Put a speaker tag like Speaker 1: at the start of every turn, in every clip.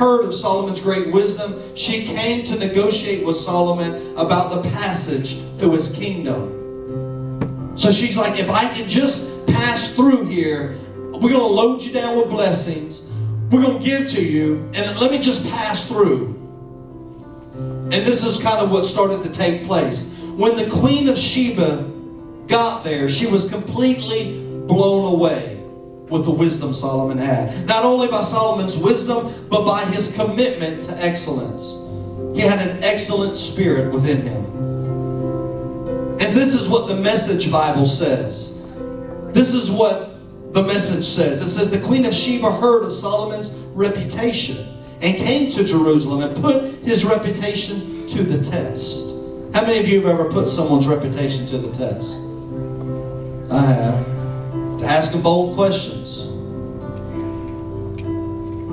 Speaker 1: heard of Solomon's great wisdom, she came to negotiate with Solomon about the passage through his kingdom. So she's like, if I can just pass through here, we're going to load you down with blessings. We're going to give to you, and let me just pass through. And this is kind of what started to take place. When the Queen of Sheba got there, she was completely blown away with the wisdom Solomon had. Not only by Solomon's wisdom, but by his commitment to excellence. He had an excellent spirit within him. And this is what the Message Bible says. This is what the Message says. It says, the Queen of Sheba heard of Solomon's reputation and came to Jerusalem and put his reputation to the test. How many of you have ever put someone's reputation to the test? I have. To ask them bold questions.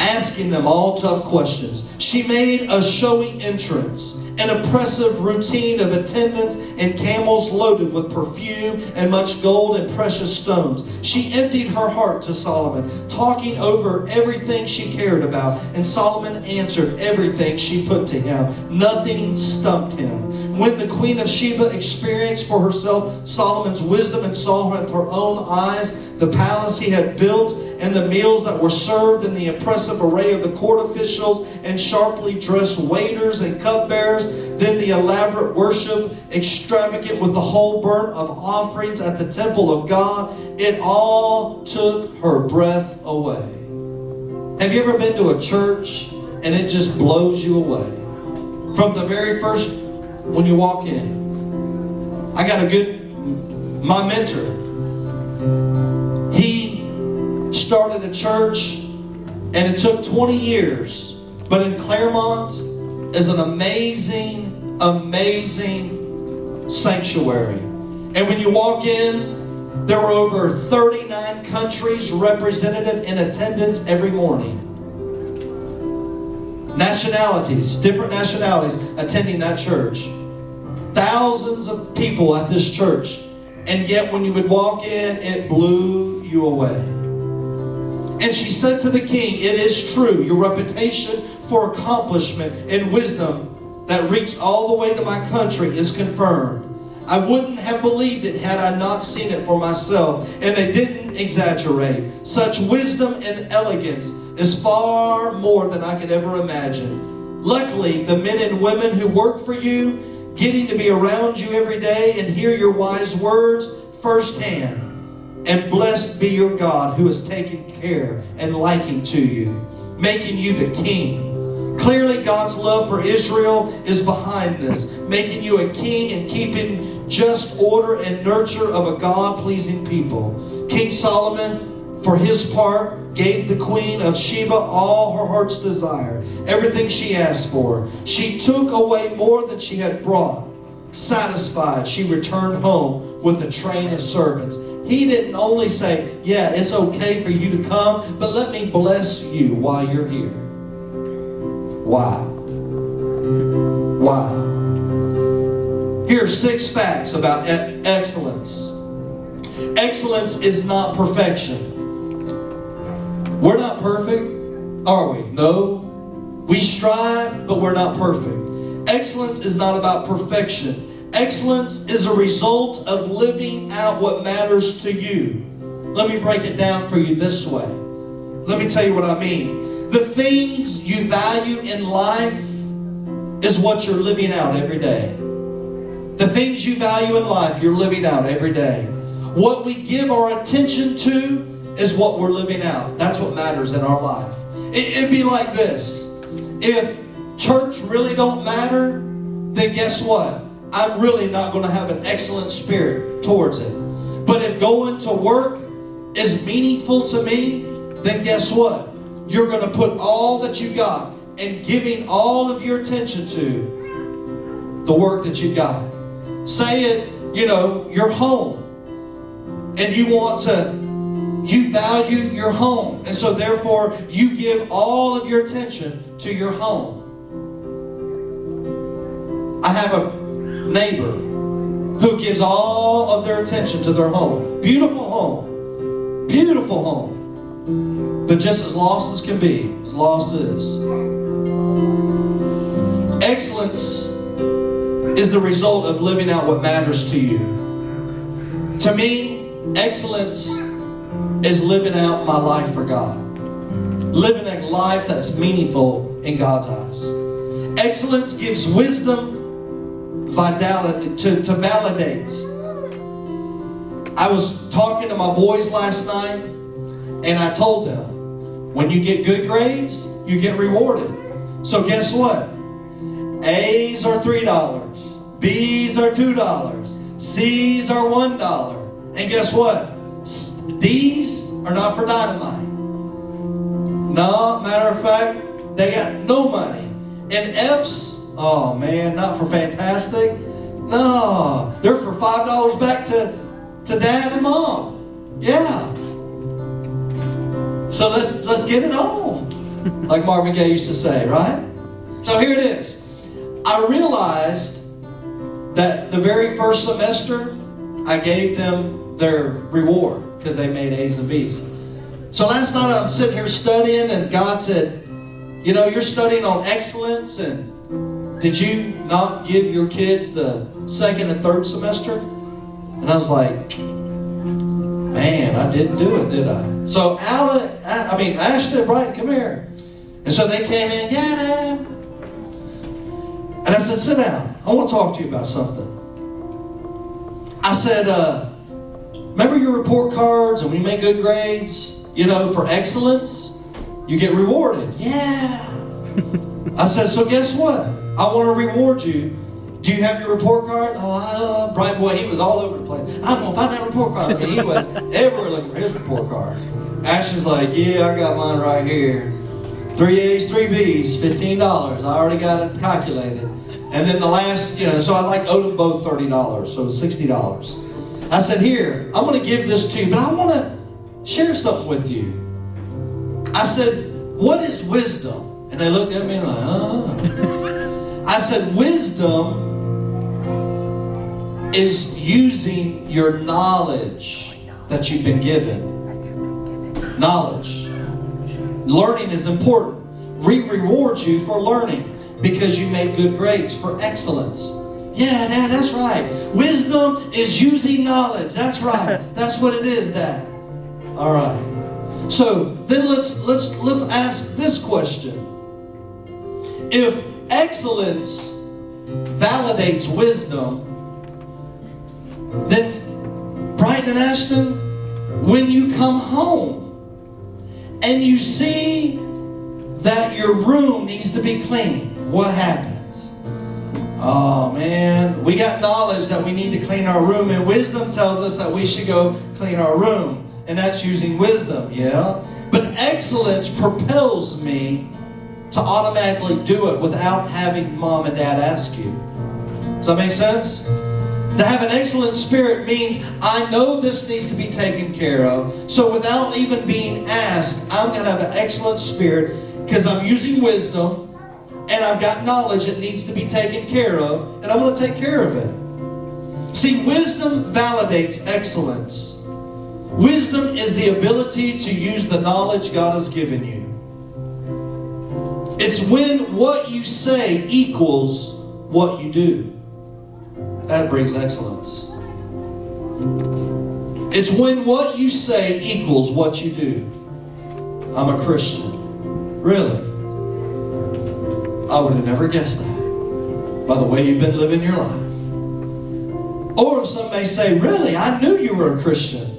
Speaker 1: Asking them all tough questions. She made a showy entrance, an oppressive routine of attendants and camels loaded with perfume and much gold and precious stones. She emptied her heart to Solomon, talking over everything she cared about, and Solomon answered everything she put to him. Nothing stumped him. When the Queen of Sheba experienced for herself Solomon's wisdom and saw with her own eyes the palace he had built and the meals that were served and the impressive array of the court officials and sharply dressed waiters and cupbearers, then the elaborate worship extravagant with the whole burnt of offerings at the temple of God, it all took her breath away. Have you ever been to a church and it just blows you away? From the very first, when you walk in. I got my mentor, he started a church and it took 20 years, but in Claremont is an amazing sanctuary. And when you walk in, there were over 39 countries represented in attendance every morning. Different nationalities attending that church. Thousands of people at this church. And yet when you would walk in, it blew you away. And she said to the king, it is true, your reputation for accomplishment and wisdom that reached all the way to my country is confirmed. I wouldn't have believed it had I not seen it for myself. And they didn't exaggerate. Such wisdom and elegance is far more than I could ever imagine. Luckily, the men and women who work for you, getting to be around you every day and hear your wise words firsthand. And blessed be your God who has taken care and liking to you, making you the king. Clearly, God's love for Israel is behind this, making you a king and keeping just order and nurture of a God-pleasing people. King Solomon, for his part, gave the Queen of Sheba all her heart's desire, everything she asked for. She took away more than she had brought. Satisfied, she returned home with a train of servants. He didn't only say, yeah, it's okay for you to come, but let me bless you while you're here. Wow. Wow. Here are 6 facts about excellence. Excellence is not perfection. We're not perfect, are we? No. We strive, but we're not perfect. Excellence is not about perfection. Excellence is a result of living out what matters to you. Let me break it down for you this way. Let me tell you what I mean. The things you value in life is what you're living out every day. The things you value in life, you're living out every day. What we give our attention to is what we're living out. That's what matters in our life. It'd be like this. If church really don't matter, then guess what? I'm really not going to have an excellent spirit towards it. But if going to work is meaningful to me, then guess what? You're going to put all that you got and giving all of your attention to the work that you got. Say it, your home. And you value your home. And so therefore, you give all of your attention to your home. I have a neighbor who gives all of their attention to their home. Beautiful home. Beautiful home. but just as lost as can be, as lost as. Excellence is the result of living out what matters to you. To me, excellence is living out my life for God. Living a life that's meaningful in God's eyes. Excellence gives wisdom to validate. I was talking to my boys last night, and I told them, when you get good grades, you get rewarded. So guess what? A's are $3. B's are $2. C's are $1. And guess what? D's are not for dynamite. No, matter of fact, they got no money. And F's, oh man, not for fantastic. No, they're for $5 back to dad and mom. Yeah. So let's get it on, like Marvin Gaye used to say, right? So here it is. I realized that the very first semester, I gave them their reward because they made A's and B's. So last night I'm sitting here studying, and God said, you know, you're studying on excellence, and did you not give your kids the second and third semester? And I was like, man, I didn't do it, did I? So Ashton and Brian, come here. And so they came in, yeah, Dad. And I said, sit down. I want to talk to you about something. I said, remember your report cards, and when you make good grades, you know, for excellence, you get rewarded. Yeah. I said, so guess what? I want to reward you. Do you have your report card? Oh, Brian, boy, he was all over the place. I'm going to find that report card. I mean, he was everywhere looking for his report card. Ashton's like, yeah, I got mine right here. 3 A's, 3 B's, $15. I already got it calculated. And then the last, you know, so I owed them both $30, so $60. I said, here, I'm going to give this to you, but I want to share something with you. I said, what is wisdom? And they looked at me and were like, I said, wisdom is using your knowledge that you've been given. Knowledge. Learning is important. We reward you for learning because you made good grades for excellence. Yeah, Dad, that's right. Wisdom is using knowledge. That's right. That's what it is, Dad. All right. So then let's ask this question. If excellence validates wisdom, then Brighton and Ashton, when you come home and you see that your room needs to be clean, what happens? Oh man, we got knowledge that we need to clean our room, and wisdom tells us that we should go clean our room, and that's using wisdom, yeah? But excellence propels me to automatically do it without having mom and dad ask you. Does that make sense? To have an excellent spirit means I know this needs to be taken care of. So without even being asked, I'm going to have an excellent spirit because I'm using wisdom and I've got knowledge that needs to be taken care of, and I'm going to take care of it. See, wisdom validates excellence. Wisdom is the ability to use the knowledge God has given you. It's when what you say equals what you do. That brings excellence. It's when what you say equals what you do. I'm a Christian. Really? I would have never guessed that by the way you've been living your life. Or some may say, really, I knew you were a Christian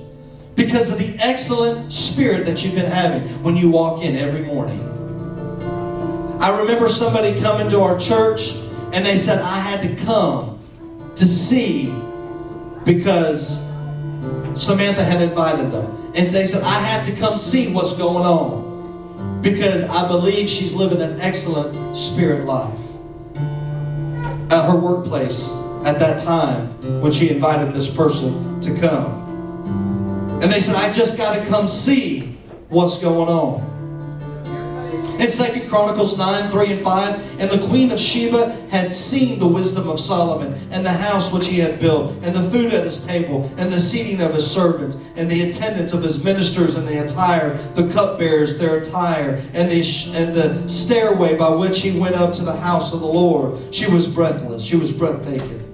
Speaker 1: because of the excellent spirit that you've been having when you walk in every morning. I remember somebody coming to our church and they said, I had to come to see because Samantha had invited them. And they said, I have to come see what's going on because I believe she's living an excellent spirit life. At her workplace at that time when she invited this person to come. And they said, I just got to come see what's going on. In 2 Chronicles 9, 3 and 5, and the queen of Sheba had seen the wisdom of Solomon, and the house which he had built, and the food at his table, and the seating of his servants, and the attendance of his ministers, and the attire, the cupbearers, their attire, and the stairway by which he went up to the house of the Lord. She was breathless. She was breathtaking.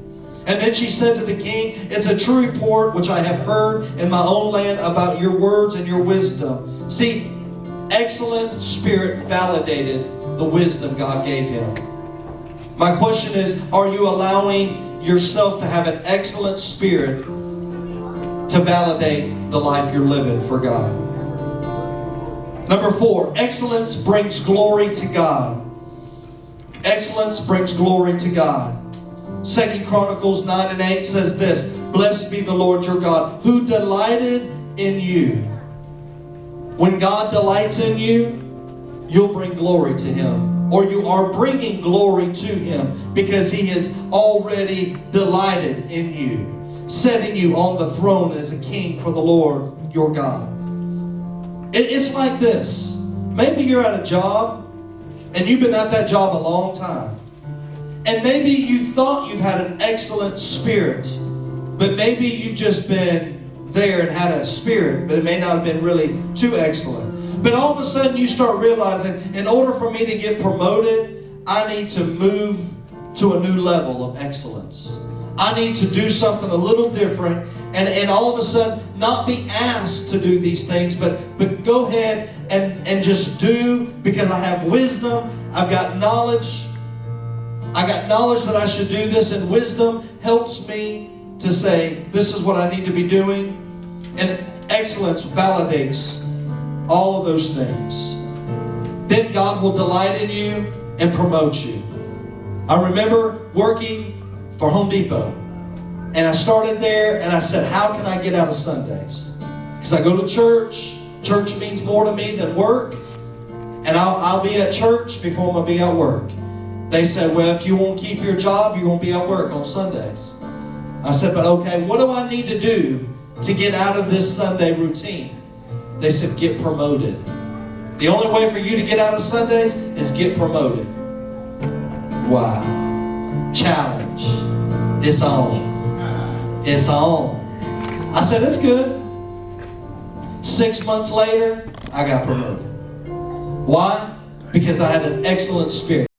Speaker 1: And then she said to the king, it's a true report which I have heard in my own land about your words and your wisdom. See, excellent spirit validated the wisdom God gave him. My question is, are you allowing yourself to have an excellent spirit to validate the life you're living for God? Number 4, excellence brings glory to God. Excellence brings glory to God. 2 Chronicles 9 and 8 says this, blessed be the Lord your God, who delighted in you. When God delights in you, you'll bring glory to Him. Or you are bringing glory to Him because He has already delighted in you, setting you on the throne as a king for the Lord your God. It's like this. Maybe you're at a job and you've been at that job a long time. And maybe you thought you've had an excellent spirit, but maybe you've just been there and had a spirit, but it may not have been really too excellent. But all of a sudden you start realizing, in order for me to get promoted, I need to move to a new level of excellence. I need to do something a little different, and all of a sudden not be asked to do these things, but go ahead and just do, because I have wisdom, I've got knowledge. I got knowledge that I should do this, and wisdom helps me to say, this is what I need to be doing. And excellence validates all of those things. Then God will delight in you and promote you. I remember working for Home Depot, and I started there, and I said, how can I get out of Sundays? Because I go to church. Church means more to me than work. And I'll be at church before I'm going to be at work. They said, well, if you won't keep your job, you're going to be at work on Sundays. I said, but okay, what do I need to do to get out of this Sunday routine? They said, get promoted. The only way for you to get out of Sundays is get promoted. Wow. Challenge. It's on. It's on. I said, it's good. 6 months later, I got promoted. Why? Because I had an excellent spirit.